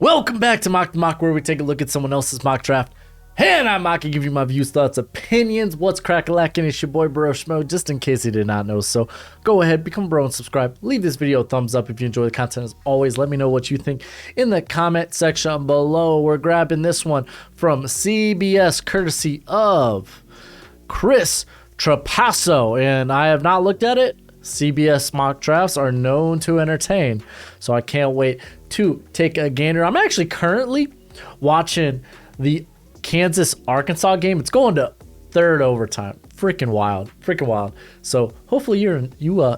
Welcome back to Mock the Mock, where we take a look at someone else's mock draft. And I'm Mock and give you my views, thoughts, opinions. What's crack-a-lackin'? It's your boy Broshmo, just in case you did not know. So go ahead, become a bro and subscribe. Leave this video a thumbs up if you enjoy the content. As always, let me know what you think in the comment section below. We're grabbing this one from CBS, courtesy of Chris Trapasso. And I have not looked at it. CBS mock drafts are known to entertain, so I can't wait to take a gander. I'm actually currently watching the Kansas-Arkansas game. It's going to third overtime. Freaking wild. So hopefully you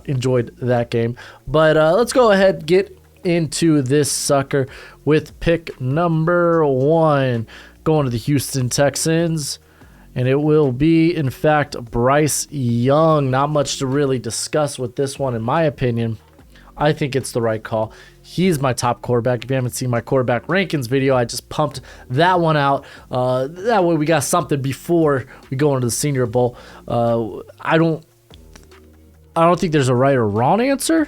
enjoyed that game. But let's go ahead and get into this sucker with pick number 1. Going to the Houston Texans. And it will be, in fact, Bryce Young. Not much to really discuss with this one, in my opinion. I think it's the right call. He's my top quarterback. If you haven't seen my quarterback rankings video, I just pumped that one out. That way we got something before we go into the Senior Bowl. I don't think there's a right or wrong answer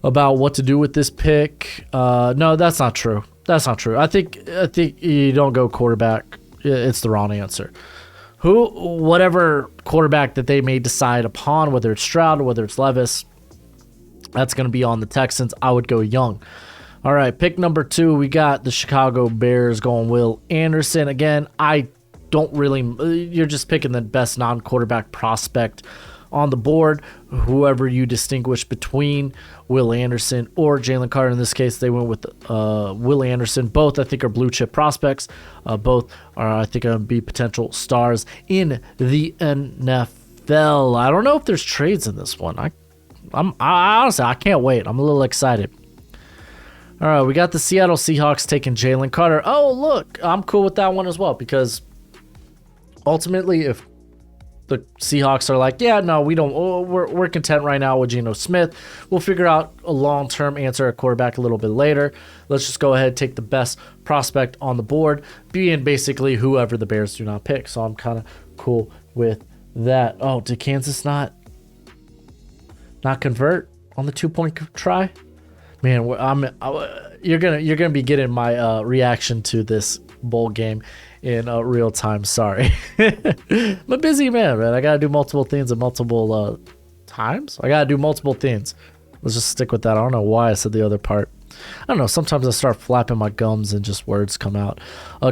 about what to do with this pick. No, that's not true. I think you don't go quarterback. It's the wrong answer. Whatever quarterback that they may decide upon, whether it's Stroud or whether it's Levis, that's going to be on the Texans. I would go Young. All right, pick number 2, we got the Chicago Bears going Will Anderson. Again, you're just picking the best non-quarterback prospect on the board. Whoever you distinguish between Will Anderson or Jalen Carter. In this case, they went with Will Anderson. Both, I think, are blue chip prospects. Both are, I think, going to be potential stars in the NFL. I don't know if there's trades in this one. I honestly, I can't wait. I'm a little excited. All right, we got the Seattle Seahawks taking Jalen Carter. Oh, look, I'm cool with that one as well, because ultimately, if the Seahawks are like, yeah, no, we're content right now with Geno Smith, we'll figure out a long-term answer at quarterback a little bit later. Let's just go ahead and take the best prospect on the board, being basically whoever the Bears do not pick. So I'm kind of cool with that. Oh, did Kansas not convert on the 2-point try? Man, you're gonna be getting my reaction to this bowl game in real time. Sorry. I'm a busy man. I gotta do multiple things at multiple times. I gotta do multiple things. Let's just stick with that. I don't know why I said the other part. I don't know. Sometimes I start flapping my gums and just words come out.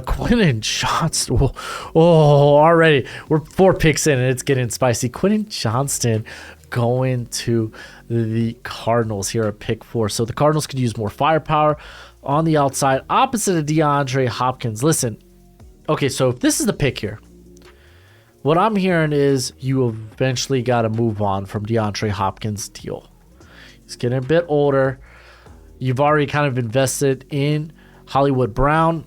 Quentin Johnston. Oh, already we're 4 picks in and it's getting spicy. Quentin Johnston going to the Cardinals here at pick 4. So the Cardinals could use more firepower on the outside, opposite of DeAndre Hopkins. Listen, okay, so if this is the pick here, what I'm hearing is you eventually got to move on from DeAndre Hopkins' deal. He's getting a bit older. You've already kind of invested in Hollywood Brown.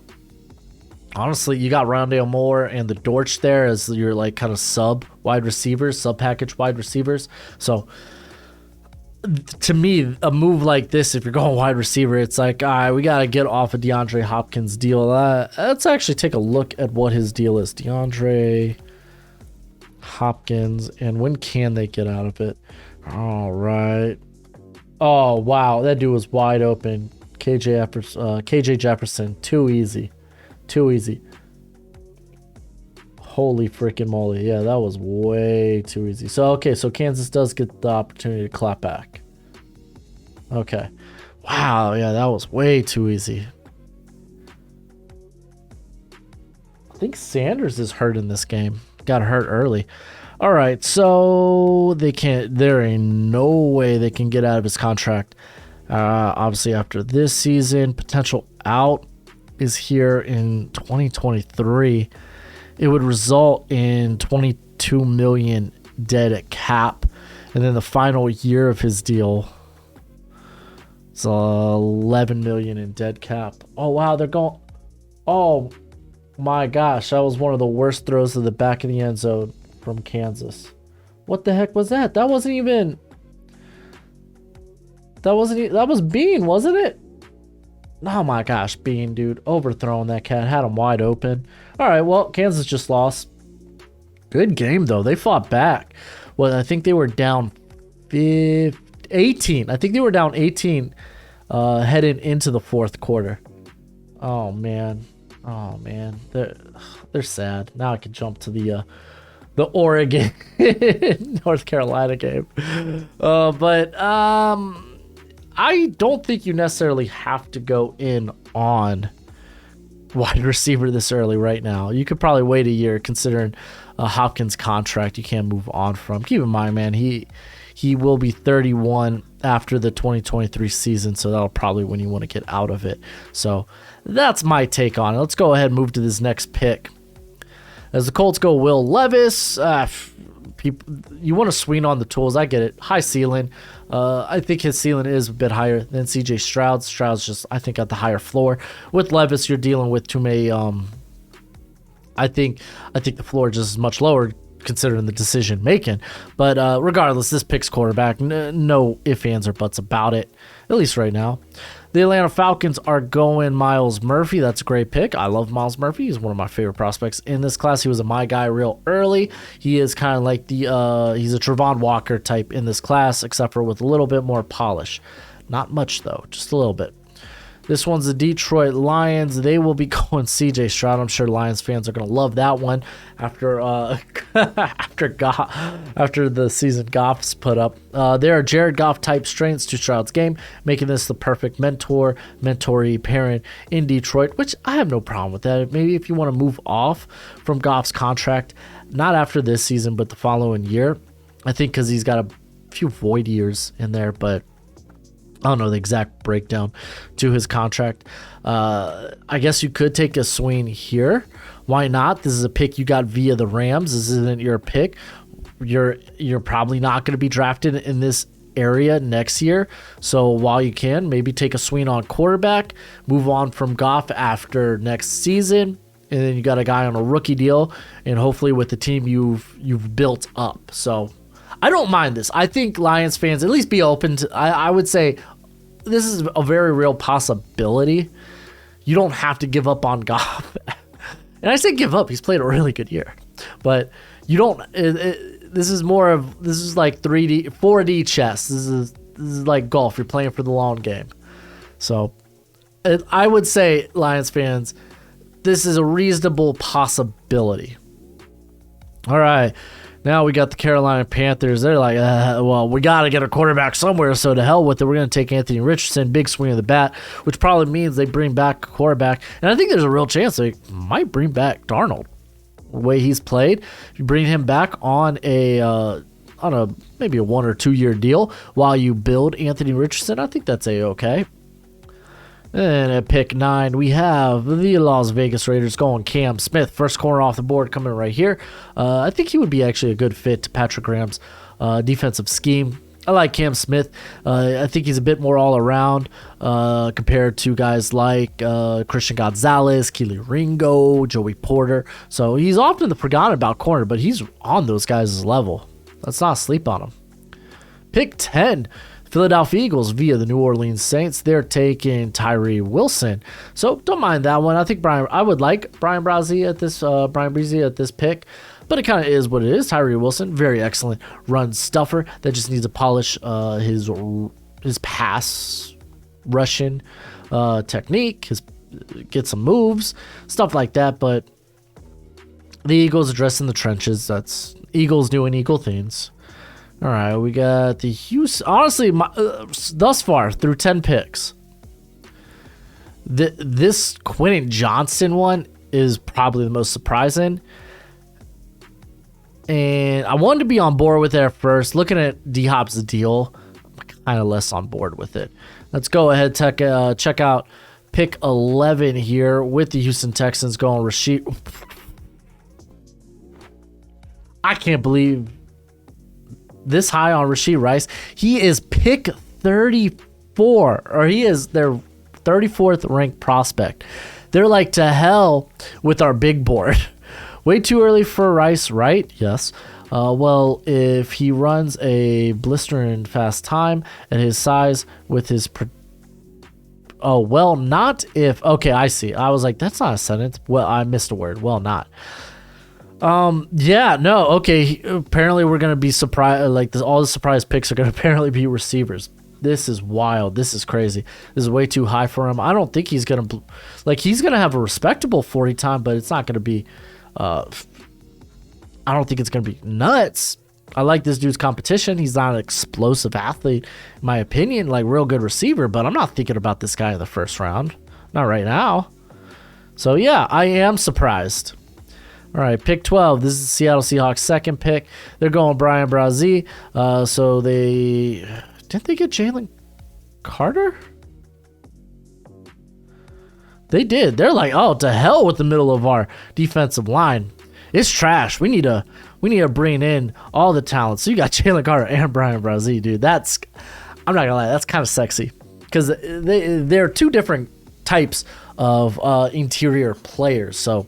Honestly, you got Rondale Moore and the Dortch there as your like kind of sub package wide receivers. So to me, a move like this, if you're going wide receiver, it's like, all right, we got to get off of DeAndre Hopkins' deal. Let's actually take a look at what his deal is. DeAndre Hopkins, and when can they get out of it? All right. Oh, wow. That dude was wide open. KJ Jefferson. Too easy. Holy freaking moly. Yeah, that was way too easy. So, okay, so Kansas does get the opportunity to clap back. Okay. Wow, yeah, that was way too easy. I think Sanders is hurt in this game. Got hurt early. All right, so there ain't no way they can get out of his contract. Obviously, after this season, potential out is here in 2023. It would result in $22 million dead at cap, and then the final year of his deal, it's $11 million in dead cap. Oh wow, they're going. Oh my gosh, that was one of the worst throws to the back of the end zone from Kansas. What the heck was that? That was Bean, wasn't it? Oh my gosh, Bean, dude, overthrowing that cat, had him wide open. All right, well, Kansas just lost. Good game though. They fought back. Well, I think they were down 18. I think they were down 18 heading into the fourth quarter. Oh man, they're sad. Now I can jump to the Oregon North Carolina game, but I don't think you necessarily have to go in on wide receiver this early right now. You could probably wait a year, considering Hopkins' contract you can't move on from. Keep in mind, man, he will be 31 after the 2023 season, so that'll probably when you want to get out of it. So that's my take on it. Let's go ahead and move to this next pick. As the Colts go, Will Levis. You want to swing on the tools. I get it. High ceiling. I think his ceiling is a bit higher than CJ Stroud's. Stroud's just, I think, at the higher floor. With Levis, you're dealing with too many. I think the floor just is much lower considering the decision making. But regardless, this pick's quarterback. No ifs, ands, or buts about it, at least right now. The Atlanta Falcons are going Myles Murphy. That's a great pick. I love Myles Murphy. He's one of my favorite prospects in this class. He was a my guy real early. He is kind of like he's a Trevon Walker type in this class, except for with a little bit more polish. Not much though, just a little bit. This one's the Detroit Lions. They will be going CJ Stroud. I'm sure Lions fans are going to love that one after after the season Goff's put up. There are Jared Goff type strengths to Stroud's game, making this the perfect mentoree parent in Detroit, which I have no problem with that. Maybe if you want to move off from Goff's contract, not after this season, but the following year. I think because he's got a few void years in there, but I don't know the exact breakdown to his contract. I guess you could take a swing here. Why not? This is a pick you got via the Rams. This isn't your pick. You're probably not going to be drafted in this area next year. So while you can, maybe take a swing on quarterback, move on from Goff after next season, and then you got a guy on a rookie deal, and hopefully with the team you've built up. So I don't mind this. I think Lions fans at least be open to. I would say this is a very real possibility. You don't have to give up on Goff. And I say give up. He's played a really good year. But you don't. This is like 3D, 4D chess. This is like golf. You're playing for the long game. So I would say, Lions fans, this is a reasonable possibility. All right. Now we got the Carolina Panthers. They're like, well, we got to get a quarterback somewhere, so to hell with it. We're going to take Anthony Richardson, big swing of the bat, which probably means they bring back a quarterback. And I think there's a real chance they might bring back Darnold. The way he's played, if you bring him back on a maybe a 1 or 2 year deal while you build Anthony Richardson, I think that's a-okay. And at pick 9, we have the Las Vegas Raiders going Cam Smith. First corner off the board coming right here. I think he would be actually a good fit to Patrick Graham's defensive scheme. I like Cam Smith. I think he's a bit more all around compared to guys like Christian Gonzalez, Keely Ringo, Joey Porter. So he's often the forgotten about corner, but he's on those guys' level. Let's not sleep on him. Pick 10. Philadelphia Eagles via the New Orleans Saints. They're taking Tyree Wilson. So don't mind that one. I would like Brian Brzee at this pick, but it kind of is what it is. Tyree Wilson, very excellent run stuffer that just needs to polish his pass rushing technique, get some moves, stuff like that. But the Eagles addressing the trenches. That's Eagles doing Eagle things. All right, we got the Houston. Honestly, thus far, through 10 picks, this Quentin Johnston one is probably the most surprising. And I wanted to be on board with it at first. Looking at D-Hop's deal, I'm kind of less on board with it. Let's go ahead and check out pick 11 here with the Houston Texans going Rashid. I can't believe this high on Rashid Rice. He is pick 34, or he is their 34th ranked prospect. They're like, to hell with our big board. Way too early for Rice, right? Yes. Well, if he runs a blistering fast time at his size with his... not if... Okay, I see. I was like, that's not a sentence. Well, I missed a word. Well, not. Okay. Apparently we're going to be surprised. All the surprise picks are going to apparently be receivers. This is wild. This is crazy. This is way too high for him. I don't think he's going to, like, he's going to have a respectable 40 time, but it's not going to be, I don't think it's going to be nuts. I like this dude's competition. He's not an explosive athlete, in my opinion, like real good receiver, but I'm not thinking about this guy in the first round. Not right now. So yeah, I am surprised. All right, pick 12. This is the Seattle Seahawks' second pick. They're going Brian Brazee. So didn't they get Jalen Carter? They did. They're like, oh, to hell with the middle of our defensive line. It's trash. We need to bring in all the talent. So you got Jalen Carter and Brian Brazee, dude. I'm not gonna lie, that's kind of sexy because they're two different types of interior players. So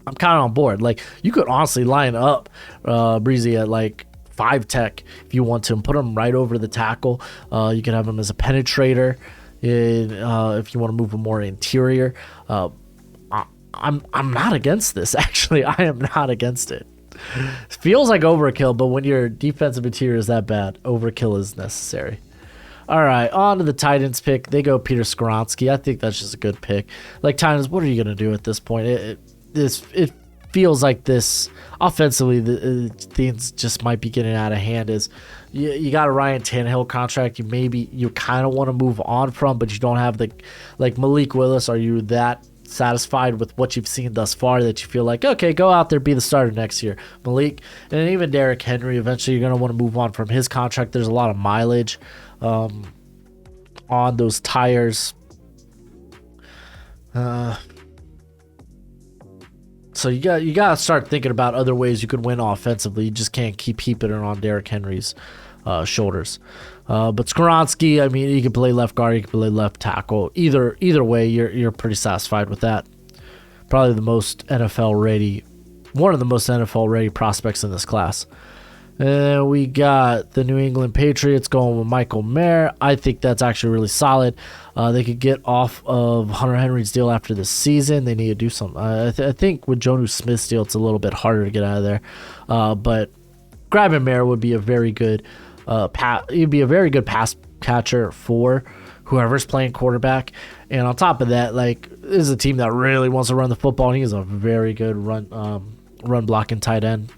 I'm kind of on board. Like, you could honestly line up Breezy at like 5 tech if you want to, and put him right over the tackle. You can have him as a penetrator if you want to move him more interior. I'm not against this, actually. I am not against it. It feels like overkill, but when your defensive interior is that bad, overkill is necessary. All right, on to the Titans pick. They go Peter Skoronski. I think that's just a good pick. Like, Titans, what are you going to do at this point? It feels like this offensively, things just might be getting out of hand. You got a Ryan Tannehill contract you kind of want to move on from, but you don't have like Malik Willis. Are you that satisfied with what you've seen thus far that you feel like, okay, go out there, be the starter next year? Malik, and even Derrick Henry, eventually you're going to want to move on from his contract. There's a lot of mileage on those tires. So you got to start thinking about other ways you could win offensively. You just can't keep heaping it on Derrick Henry's shoulders. But Skoronski, I mean, he can play left guard, he can play left tackle. Either way, you're pretty satisfied with that. Probably one of the most NFL ready prospects in this class. And we got the New England Patriots going with Michael Mayer. I think that's actually really solid. They could get off of Hunter Henry's deal after this season. They need to do something. I think with Jonnu Smith's deal, it's a little bit harder to get out of there. But grabbing Mayer would be a very good he'd be a very good pass catcher for whoever's playing quarterback. And on top of that, like, this is a team that really wants to run the football, and he's a very good run blocking tight end.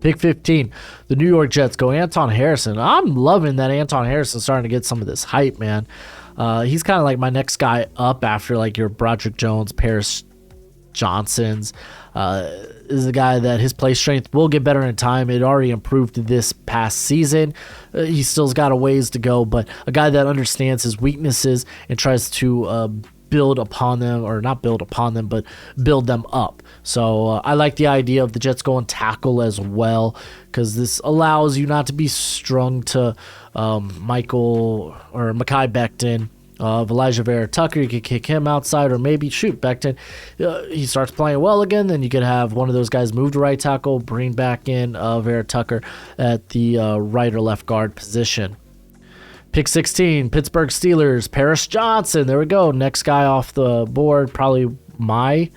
Pick 15, the New York Jets go Anton Harrison. I'm loving that Anton Harrison's starting to get some of this hype, man. He's kind of like my next guy up after like your Broderick Jones, Paris Johnsons. Is a guy that his play strength will get better in time. It already improved this past season. He still's got a ways to go, but a guy that understands his weaknesses and tries to build upon them, or not build upon them, but build them up. So I like the idea of the Jets going tackle as well, because this allows you not to be strung to Michael or Mekhi Becton. Elijah Vera Tucker, you could kick him outside, or maybe shoot Becton. He starts playing well again, then you could have one of those guys move to right tackle, bring back in Vera Tucker at the right or left guard position. Pick 16, Pittsburgh Steelers, Paris Johnson. There we go. Next guy off the board, probably my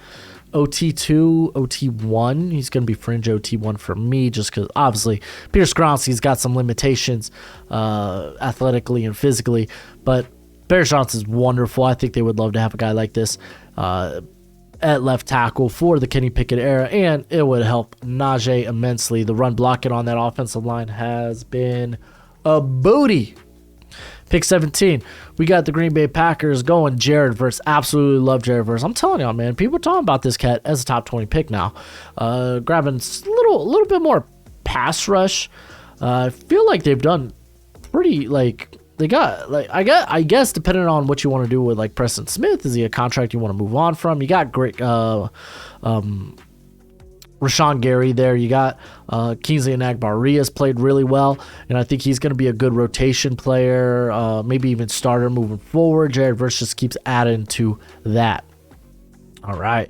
OT2, OT1. He's going to be fringe OT1 for me, just because obviously Peter Skoronski's got some limitations athletically and physically, but Paris Johnson's wonderful. I think they would love to have a guy like this at left tackle for the Kenny Pickett era, and it would help Najee immensely. The run blocking on that offensive line has been a booty. Pick 17, we got the Green Bay Packers going Jared Verse. Absolutely love Jared Verse. I'm telling y'all, man, people are talking about this cat as a top 20 pick now. Grabbing a little bit more pass rush. I feel like they've done pretty, like, they got, like, I guess depending on what you want to do with, like, Preston Smith, is he a contract you want to move on from? You got great Rashawn Gary there. You got Kingsley Enagbare played really well, and I think he's going to be a good rotation player, maybe even starter moving forward. Jared Verse just keeps adding to that. All right.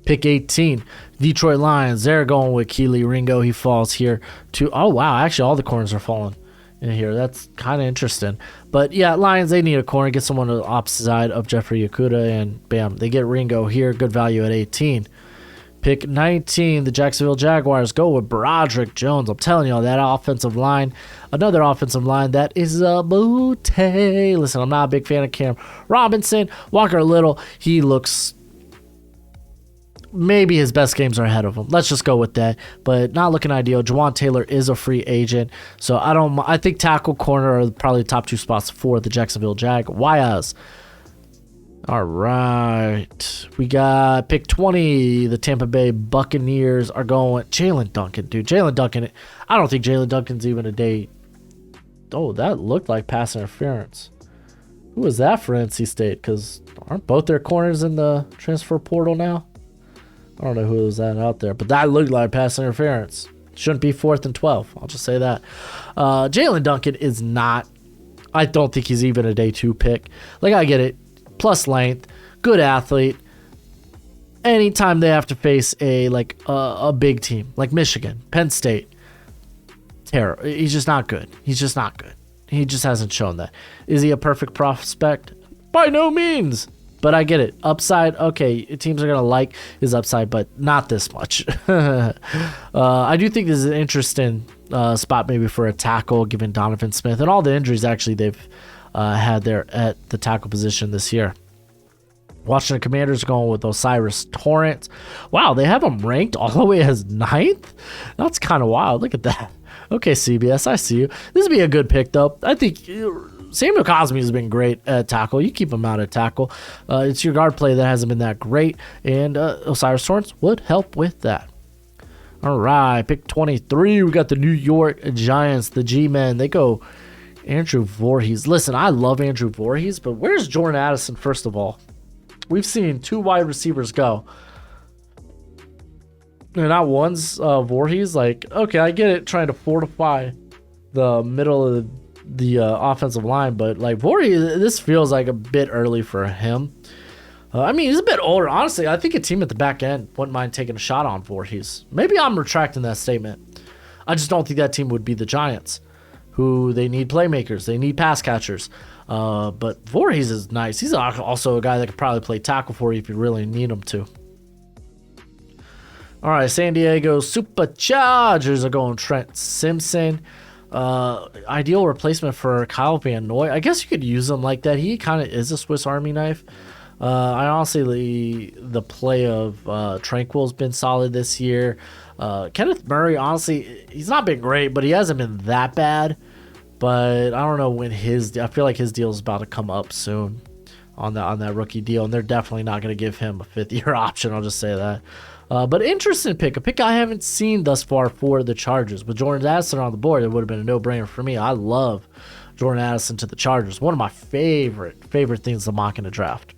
Pick 18, Detroit Lions. They're going with Kelee Ringo. He falls here to, oh, wow, actually all the corners are falling in here. That's kind of interesting. But yeah, Lions, they need a corner, get someone to the opposite side of Jeffrey Okudah, and bam, they get Ringo here. Good value at 18. Pick 19, the Jacksonville Jaguars go with Broderick Jones. I'm telling you, that offensive line, another offensive line that is a booty. Listen, I'm not a big fan of Cam Robinson. Walker Little, he looks, maybe his best games are ahead of him. Let's just go with that. But not looking ideal. Jawan Taylor is a free agent. So I think tackle, corner are probably the top 2 spots for the Jacksonville Jaguars. All right. We got pick 20. The Tampa Bay Buccaneers are going Jalen Duncan, dude. Jalen Duncan. I don't think Jalen Duncan's even a day. Oh, that looked like pass interference. Who was that for NC State? Because aren't both their corners in the transfer portal now? I don't know who was that out there, but that looked like pass interference. Shouldn't be 4th and 12. I'll just say that. Jalen Duncan is not. I don't think he's even a day 2 pick. Like, I get it. Plus length, good athlete. Anytime they have to face a big team like Michigan, Penn State, terrible. He's just not good. He just hasn't shown that. Is he a perfect prospect? By no means. But I get it. Upside, okay, teams are going to like his upside, but not this much. I do think this is an interesting spot maybe for a tackle, given Donovan Smith and all the injuries actually they've had there at the tackle position this year. Washington Commanders going with Osiris Torrance. Wow, they have him ranked all the way as 9th? That's kind of wild. Look at that. Okay, CBS, I see you. This would be a good pick, though. I think Samuel Cosme has been great at tackle. You keep him out at tackle. It's your guard play that hasn't been that great, and Osiris Torrance would help with that. All right, pick 23. We got the New York Giants, the G-Men. They go Andrew Voorhees. Listen, I love Andrew Voorhees, but where's Jordan Addison, first of all? We've seen 2 wide receivers go. And not one's Voorhees. Like, okay, I get it, trying to fortify the middle of the offensive line, but like Voorhees, this feels like a bit early for him. I mean, he's a bit older. Honestly, I think a team at the back end wouldn't mind taking a shot on Voorhees. Maybe I'm retracting that statement. I just don't think that team would be the Giants, who they need playmakers. They need pass catchers. But Voorhees is nice. He's also a guy that could probably play tackle for you if you really need him to. All right, San Diego Superchargers are going Trent Simpson. Ideal replacement for Kyle Van Noy. I guess you could use him like that. He kind of is a Swiss Army knife. I honestly, the play of Tranquil's been solid this year. Kenneth Murray, honestly, he's not been great, but he hasn't been that bad. But I don't know when I feel like his deal is about to come up soon on that rookie deal, and they're definitely not going to give him a 5th-year option. I'll just say that. But interesting pick, a pick I haven't seen thus far for the Chargers. With Jordan Addison on the board, it would have been a no-brainer for me. I love Jordan Addison to the Chargers. One of my favorite things to mock in the draft.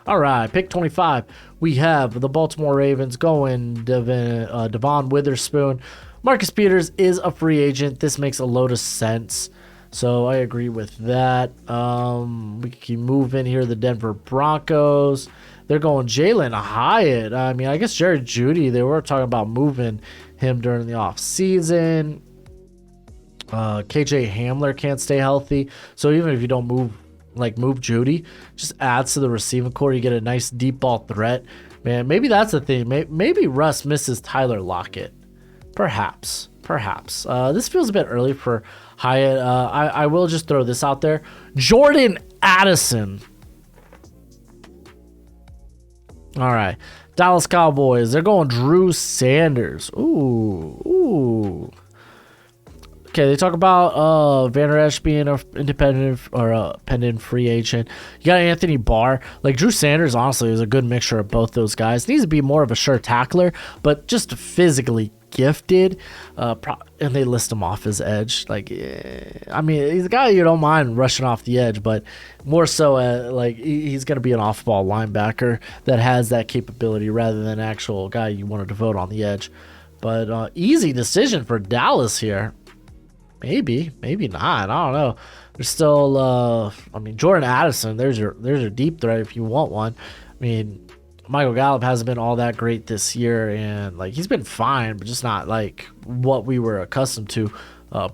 All right, pick 25. We have the Baltimore Ravens going Devon Witherspoon. Marcus Peters is a free agent. This makes a load of sense. So I agree with that. We can keep moving here. The Denver Broncos. They're going Jalen Hyatt. I mean, I guess Jerry Jeudy, they were talking about moving him during the offseason. KJ Hamler can't stay healthy. So even if you don't move Jeudy, just adds to the receiving core. You get a nice deep ball threat. Man, maybe that's the thing. Maybe Russ misses Tyler Lockett. Perhaps. This feels a bit early for Hyatt. I will just throw this out there. Jordan Addison. All right. Dallas Cowboys. They're going Drew Sanders. Ooh. Okay, they talk about Van Der Esch being an independent or a pending free agent. You got Anthony Barr. Like, Drew Sanders, honestly, is a good mixture of both those guys. Needs to be more of a sure tackler, but just physically gifted. And they list him off as edge. Like, I mean, he's a guy you don't mind rushing off the edge, but more so he's going to be an off-ball linebacker that has that capability rather than an actual guy you want to devote on the edge. But easy decision for Dallas here. Maybe not. I don't know. There's still, Jordan Addison. There's your deep threat if you want one. I mean, Michael Gallup hasn't been all that great this year, and he's been fine, but just not like what we were accustomed to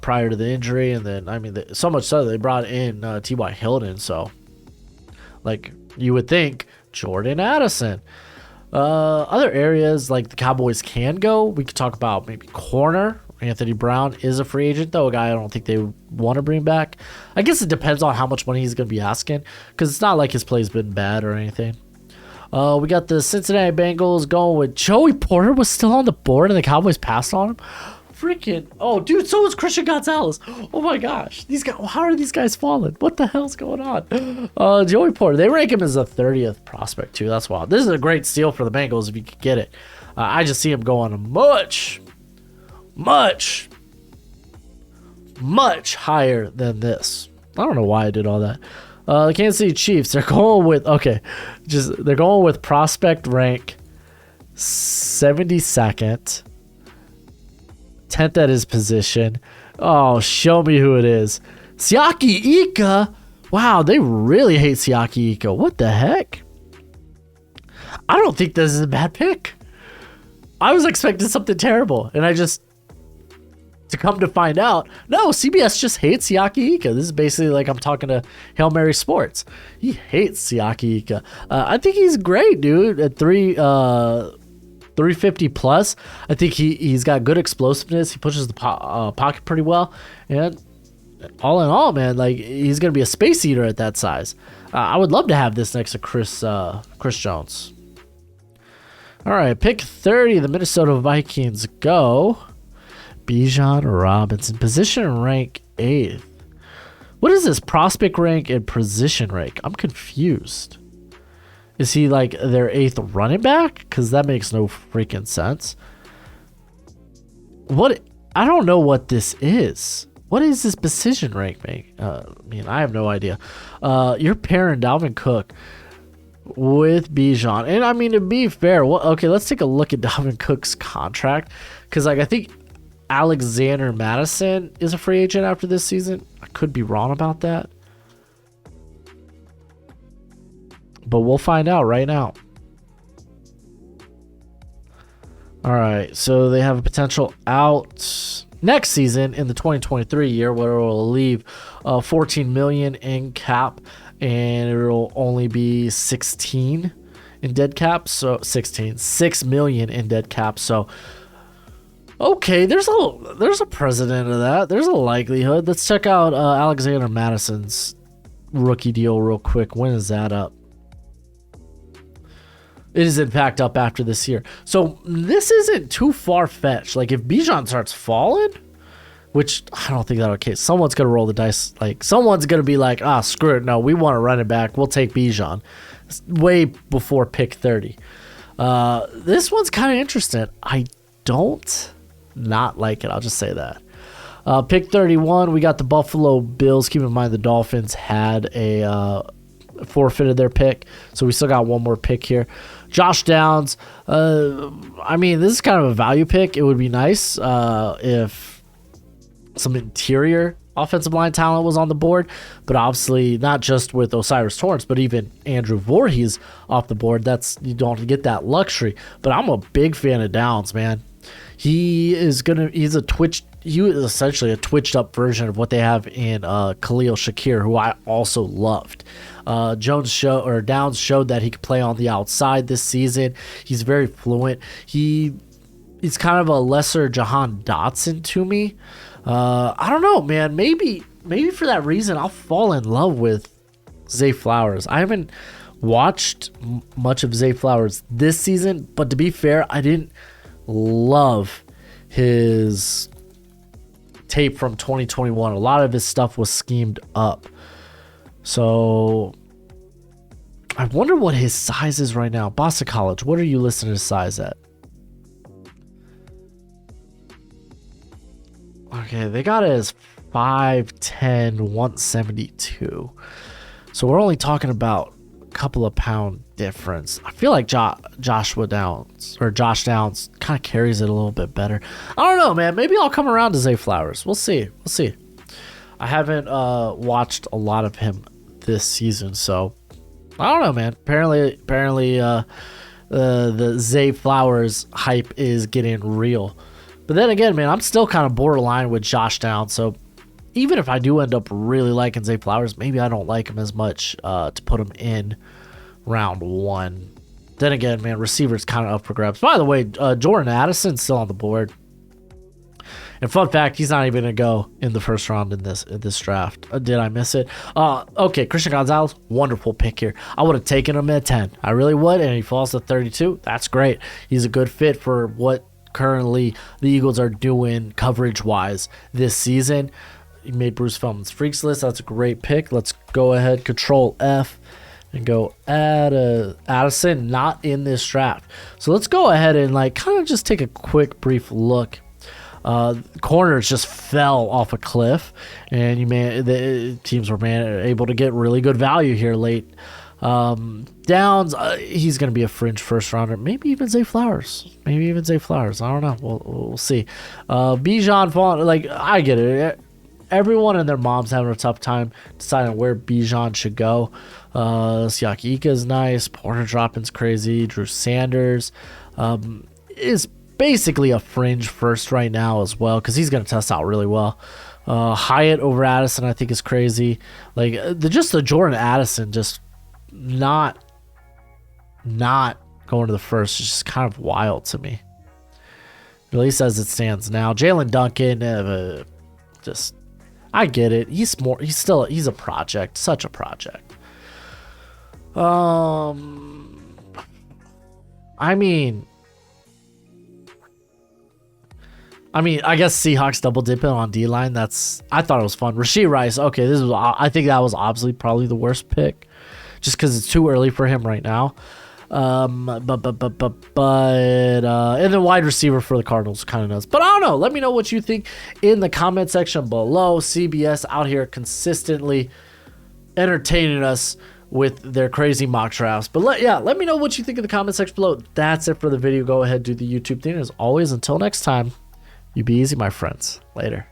prior to the injury. And then so much so they brought in T.Y. Hilton. So you would think Jordan Addison. Other areas like the Cowboys can go. We could talk about maybe corner. Anthony Brown is a free agent, though, a guy I don't think they want to bring back. I guess it depends on how much money he's going to be asking, because it's not like his play's been bad or anything. We got the Cincinnati Bengals going with Joey Porter was still on the board, and the Cowboys passed on him. Freaking, oh, dude, so was Christian Gonzalez. Oh, my gosh. These guys, how are these guys falling? What the hell's going on? Joey Porter, they rank him as a 30th prospect, too. That's wild. This is a great steal for the Bengals if you could get it. I just see him going much higher than this. I don't know why I did all that. The Kansas City Chiefs, they're going with prospect rank 72nd, 10th at his position. Oh, show me who it is. Siaki Ika. Wow, they really hate Siaki Ika. What the heck? I don't think this is a bad pick. I was expecting something terrible, and to come to find out, no, CBS just hates Siaki Ika. This is basically like I'm talking to Hail Mary Sports. He hates Siaki Ika. I think he's great, dude. At 350 plus, I think he's got good explosiveness. He pushes the pocket pretty well, and all in all, man, like he's gonna be a space eater at that size. I would love to have this next to Chris Jones. All right, pick 30. The Minnesota Vikings go. Bijan Robinson, position rank 8th. What is this prospect rank and position rank? I'm confused. Is he like their 8th running back? Because that makes no freaking sense. I don't know what this is. What is this position rank make? I have no idea. You're pairing Dalvin Cook with Bijan. And I mean, to be fair, okay, let's take a look at Dalvin Cook's contract. Because I think Alexander Madison is a free agent after this season. I could be wrong about that, but we'll find out right now. All right, so they have a potential out next season in the 2023 year, where it will leave $14 million in cap, and it will only be 16 in dead cap. So 6 million in dead cap. So okay, there's a precedent of that. There's a likelihood. Let's check out Alexander Madison's rookie deal real quick. When is that up? It is in fact up after this year. So this isn't too far-fetched. Like if Bijan starts falling, which I don't think that'll case. Someone's gonna roll the dice. Like someone's gonna be like, screw it. No, we want to run it back. We'll take Bijan. It's way before pick 30. This one's kind of interesting. I don't not like it. I'll just say that. Pick 31, we got the Buffalo Bills. Keep in mind the Dolphins had a forfeited their pick, so we still got one more pick here. Josh Downs. This is kind of a value pick. It would be nice if some interior offensive line talent was on the board, but obviously not just with Osiris Torrance, but even Andrew Voorhees off the board. You don't get that luxury. But I'm a big fan of Downs, man. He is essentially a twitched up version of what they have in Khalil Shakir, who I also loved. Downs showed that he could play on the outside this season. He's very fluent. He's kind of a lesser Jahan Dotson to me. I don't know, man. Maybe for that reason, I'll fall in love with Zay Flowers. I haven't watched much of Zay Flowers this season, but to be fair, I didn't love his tape from 2021. A lot of his stuff was schemed up. So I wonder what his size is right now. Boston College, what are you listing his size at? Okay, they got it as 5'10", 172. So we're only talking about a couple of pound difference. I feel like Josh Downs kind of carries it a little bit better. I don't know, man. Maybe I'll come around to Zay Flowers. We'll see. I haven't watched a lot of him this season, so I don't know, man. Apparently, the Zay Flowers hype is getting real. But then again, man, I'm still kind of borderline with Josh Downs. So even if I do end up really liking Zay Flowers, maybe I don't like him as much to put him in round 1. Then again, man, receivers kind of up for grabs. By the way, Jordan Addison's still on the board. And fun fact, he's not even going to go in the first round in this draft. Did I miss it? Okay, Christian Gonzalez, wonderful pick here. I would have taken him at 10. I really would, and he falls to 32. That's great. He's a good fit for what currently the Eagles are doing coverage-wise this season. He made Bruce Feldman's Freaks list. That's a great pick. Let's go ahead, Control F, and go Addison, not in this draft. So let's go ahead and like kind of just take a quick, brief look. Corners just fell off a cliff, and the teams were able to get really good value here late. Downs, he's going to be a fringe first rounder. Maybe even Zay Flowers. I don't know. We'll see. Bijan falling. Like, I get it. Everyone and their mom's having a tough time deciding where Bijan should go. Siaki Ika is nice. Porter dropping's crazy. Drew Sanders is basically a fringe first right now as well, because he's going to test out really well. Hyatt over Addison I think is crazy. Like the Jordan Addison just not going to the first is just kind of wild to me, at least as it stands now. Jalen Duncan, just I get it. He's a project, such a project. I guess Seahawks double dipping on D-line. I thought it was fun. Rashee Rice. Okay, I think that was obviously probably the worst pick, just because it's too early for him right now. And the wide receiver for the Cardinals kind of nuts. But I don't know. Let me know what you think in the comment section below. CBS out here consistently entertaining us with their crazy mock drafts. But let me know what you think in the comment section below. That's it for the video. Go ahead, do the YouTube thing. As always, until next time. You be easy, my friends. Later.